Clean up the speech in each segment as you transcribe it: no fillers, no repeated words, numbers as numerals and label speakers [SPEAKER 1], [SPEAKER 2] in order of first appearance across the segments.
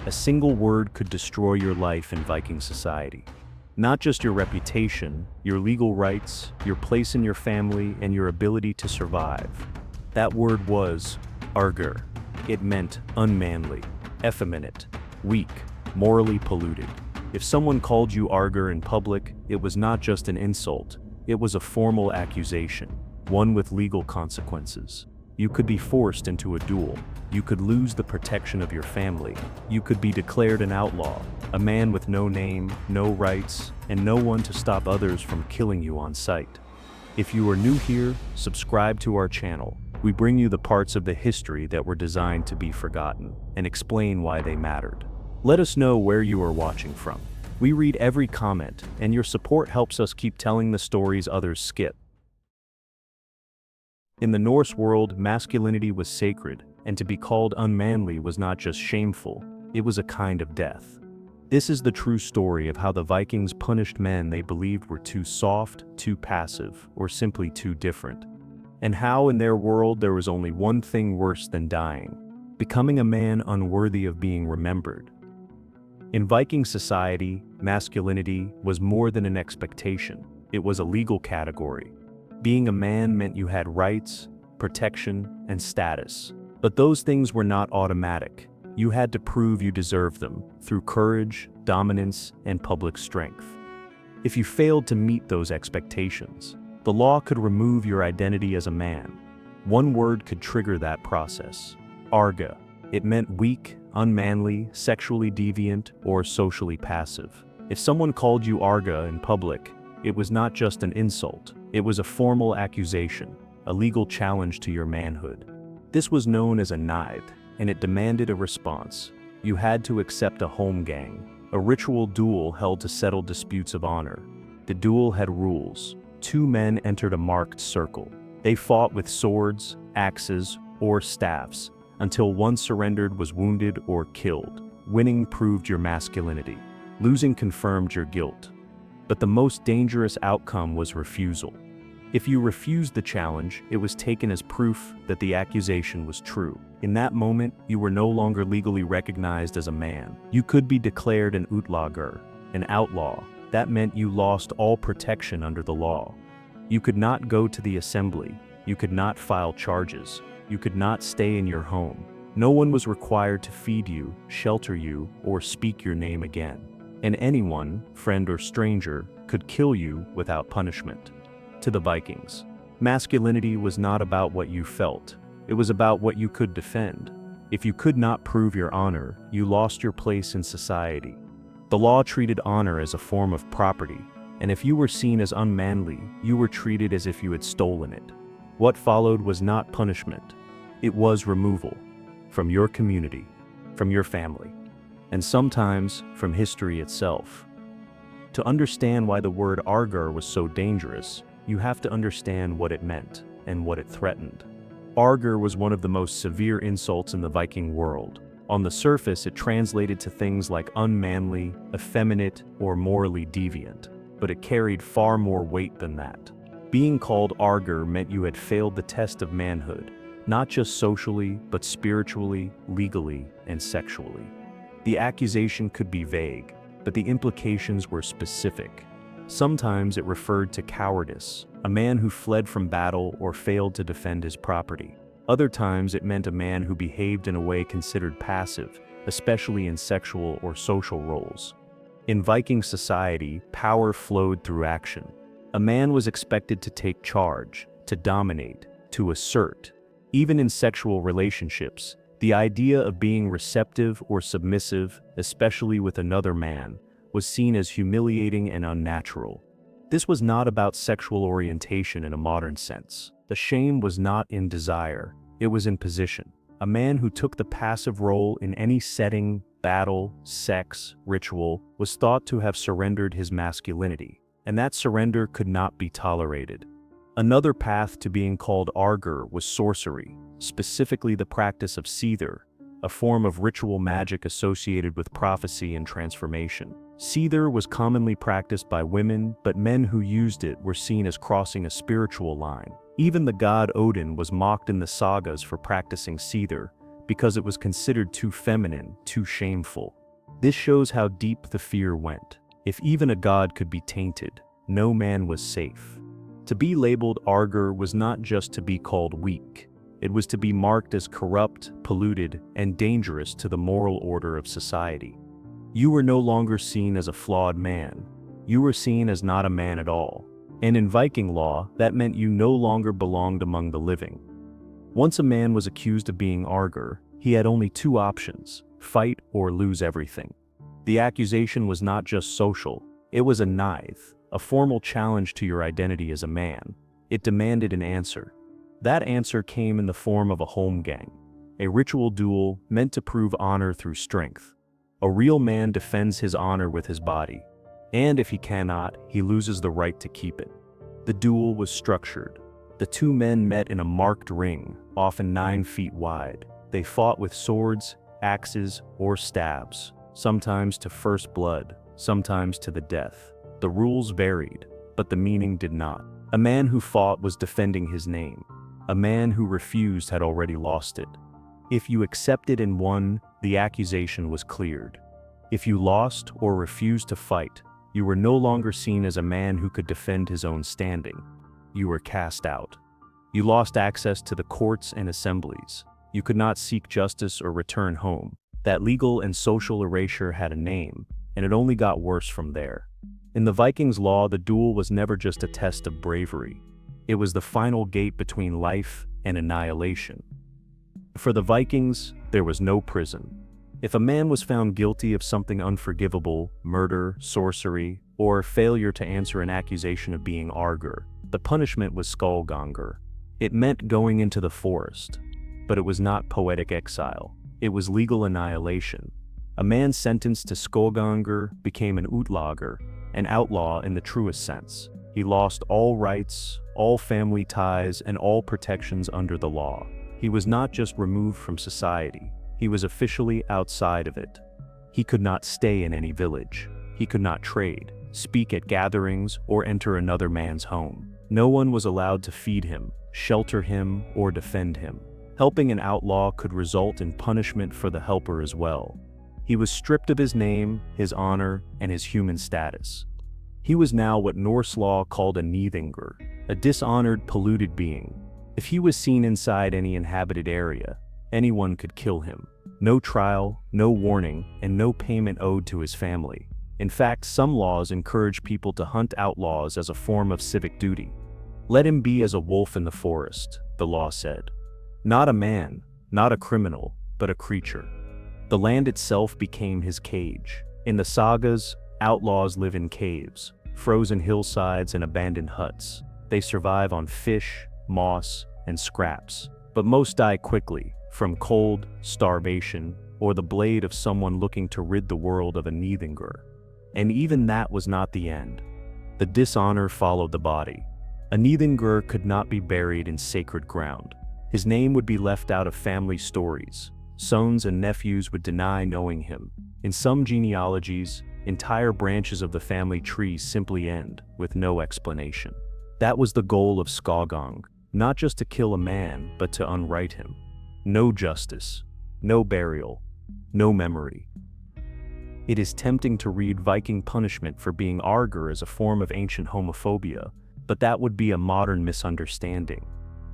[SPEAKER 1] A single word could destroy your life in Viking society. Not just your reputation, your legal rights, your place in your family, and your ability to survive. That word was Argr. It meant unmanly, effeminate, weak, morally polluted. If someone called you Argr in public, it was not just an insult, it was a formal accusation, one with legal consequences. You could be forced into a duel. You could lose the protection of your family. You could be declared an outlaw, a man with no name, no rights, and no one to stop others from killing you on sight. If you are new here, subscribe to our channel. We bring you the parts of the history that were designed to be forgotten and explain why they mattered. Let us know where you are watching from. We read every comment, and your support helps us keep telling the stories others skip. In the Norse world, masculinity was sacred, and to be called unmanly was not just shameful, it was a kind of death. This is the true story of how the Vikings punished men they believed were too soft, too passive, or simply too different. And how in their world there was only one thing worse than dying: becoming a man unworthy of being remembered. In Viking society, masculinity was more than an expectation, it was a legal category. Being a man meant you had rights, protection, and status. But those things were not automatic. You had to prove you deserved them through courage, dominance, and public strength. If you failed to meet those expectations, the law could remove your identity as a man. One word could trigger that process: Argr. It meant weak, unmanly, sexually deviant, or socially passive. If someone called you Argr in public, it was not just an insult, it was a formal accusation, a legal challenge to your manhood. This was known as a knife, and it demanded a response. You had to accept a Holmgang, a ritual duel held to settle disputes of honor. The duel had rules. 2 men entered a marked circle. They fought with swords, axes, or staffs, until one surrendered, was wounded, or killed. Winning proved your masculinity. Losing confirmed your guilt. But the most dangerous outcome was refusal. If you refused the challenge, it was taken as proof that the accusation was true. In that moment, you were no longer legally recognized as a man. You could be declared an Útlagr, an outlaw. That meant you lost all protection under the law. You could not go to the assembly. You could not file charges. You could not stay in your home. No one was required to feed you, shelter you, or speak your name again. And anyone, friend or stranger, could kill you without punishment. To the Vikings, masculinity was not about what you felt, it was about what you could defend. If you could not prove your honor, you lost your place in society. The law treated honor as a form of property, and if you were seen as unmanly, you were treated as if you had stolen it. What followed was not punishment, it was removal. From your community, from your family, and sometimes from history itself. To understand why the word Argr was so dangerous, you have to understand what it meant and what it threatened. Argr was one of the most severe insults in the Viking world. On the surface, it translated to things like unmanly, effeminate, or morally deviant, but it carried far more weight than that. Being called Argr meant you had failed the test of manhood, not just socially, but spiritually, legally, and sexually. The accusation could be vague, but the implications were specific. Sometimes it referred to cowardice, a man who fled from battle or failed to defend his property. Other times it meant a man who behaved in a way considered passive, especially in sexual or social roles. In Viking society, power flowed through action. A man was expected to take charge, to dominate, to assert. Even in sexual relationships, the idea of being receptive or submissive, especially with another man, was seen as humiliating and unnatural. This was not about sexual orientation in a modern sense. The shame was not in desire, it was in position. A man who took the passive role in any setting, battle, sex, ritual, was thought to have surrendered his masculinity, and that surrender could not be tolerated. Another path to being called Argr was sorcery, specifically the practice of seether, a form of ritual magic associated with prophecy and transformation. Seether was commonly practiced by women, but men who used it were seen as crossing a spiritual line. Even the god Odin was mocked in the sagas for practicing seether, because it was considered too feminine, too shameful. This shows how deep the fear went. If even a god could be tainted, no man was safe. To be labeled Argr was not just to be called weak. It was to be marked as corrupt, polluted, and dangerous to the moral order of society. You were no longer seen as a flawed man. You were seen as not a man at all. And in Viking law, that meant you no longer belonged among the living. Once a man was accused of being Argr, he had only two options: fight or lose everything. The accusation was not just social, it was a knife, a formal challenge to your identity as a man. It demanded an answer. That answer came in the form of a Holmgang, a ritual duel meant to prove honor through strength. A real man defends his honor with his body, and if he cannot, he loses the right to keep it. The duel was structured. The two men met in a marked ring, often 9 feet wide. They fought with swords, axes, or stabs, sometimes to first blood, sometimes to the death. The rules varied, but the meaning did not. A man who fought was defending his name. A man who refused had already lost it. If you accepted and won, the accusation was cleared. If you lost or refused to fight, you were no longer seen as a man who could defend his own standing. You were cast out. You lost access to the courts and assemblies. You could not seek justice or return home. That legal and social erasure had a name, and it only got worse from there. In the Vikings' law, the duel was never just a test of bravery. It was the final gate between life and annihilation. For the Vikings, there was no prison. If a man was found guilty of something unforgivable, murder, sorcery, or failure to answer an accusation of being Argr, the punishment was Skóggangr. It meant going into the forest. But it was not poetic exile. It was legal annihilation. A man sentenced to Skóggangr became an Útlagr, an outlaw in the truest sense. He lost all rights, all family ties, and all protections under the law. He was not just removed from society, he was officially outside of it. He could not stay in any village. He could not trade, speak at gatherings, or enter another man's home. No one was allowed to feed him, shelter him, or defend him. Helping an outlaw could result in punishment for the helper as well. He was stripped of his name, his honor, and his human status. He was now what Norse law called a Nithingr, a dishonored, polluted being. If he was seen inside any inhabited area, anyone could kill him. No trial, no warning, and no payment owed to his family. In fact, some laws encourage people to hunt outlaws as a form of civic duty. Let him be as a wolf in the forest, the law said. Not a man, not a criminal, but a creature. The land itself became his cage. In the sagas, outlaws live in caves, frozen hillsides, and abandoned huts. They survive on fish, moss, and scraps. But most die quickly, from cold, starvation, or the blade of someone looking to rid the world of a Nithingr. And even that was not the end. The dishonor followed the body. A Nithingr could not be buried in sacred ground. His name would be left out of family stories. Sons and nephews would deny knowing him. In some genealogies, entire branches of the family tree simply end, with no explanation. That was the goal of Skóggangr, not just to kill a man, but to unright him. No justice, no burial, no memory. It is tempting to read Viking punishment for being Argr as a form of ancient homophobia, but that would be a modern misunderstanding.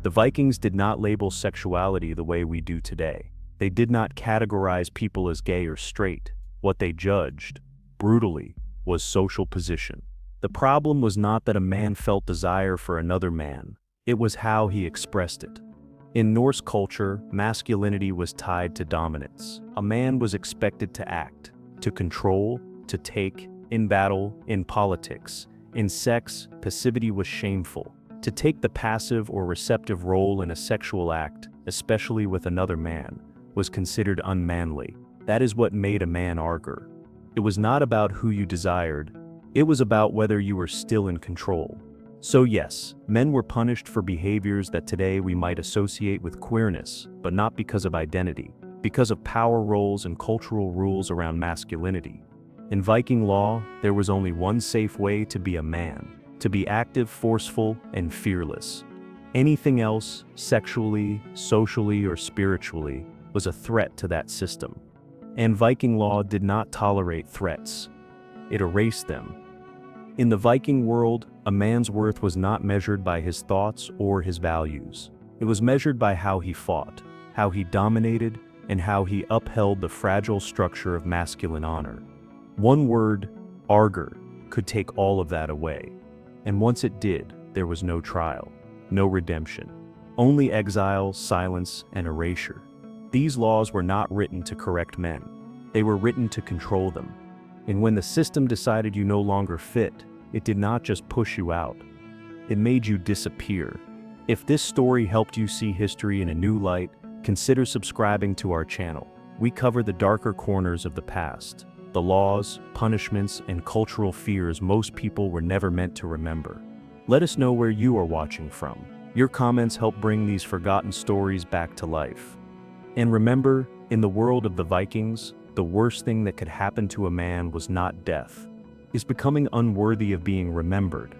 [SPEAKER 1] The Vikings did not label sexuality the way we do today. They did not categorize people as gay or straight. What they judged, brutally, was social position. The problem was not that a man felt desire for another man, it was how he expressed it. In Norse culture, masculinity was tied to dominance. A man was expected to act, to control, to take, in battle, in politics. In sex, passivity was shameful. To take the passive or receptive role in a sexual act, especially with another man, was considered unmanly. That is what made a man Argr. It was not about who you desired, it was about whether you were still in control. So yes, men were punished for behaviors that today we might associate with queerness, but not because of identity, because of power roles and cultural rules around masculinity. In Viking law, there was only one safe way to be a man, to be active, forceful, and fearless. Anything else, sexually, socially, or spiritually, was a threat to that system. And Viking law did not tolerate threats. It erased them. In the Viking world, a man's worth was not measured by his thoughts or his values. It was measured by how he fought, how he dominated, and how he upheld the fragile structure of masculine honor. One word, Argr, could take all of that away. And once it did, there was no trial, no redemption. Only exile, silence, and erasure. These laws were not written to correct men. They were written to control them. And when the system decided you no longer fit, it did not just push you out. It made you disappear. If this story helped you see history in a new light, consider subscribing to our channel. We cover the darker corners of the past, the laws, punishments, and cultural fears most people were never meant to remember. Let us know where you are watching from. Your comments help bring these forgotten stories back to life. And remember, in the world of the Vikings, the worst thing that could happen to a man was not death. It's becoming unworthy of being remembered.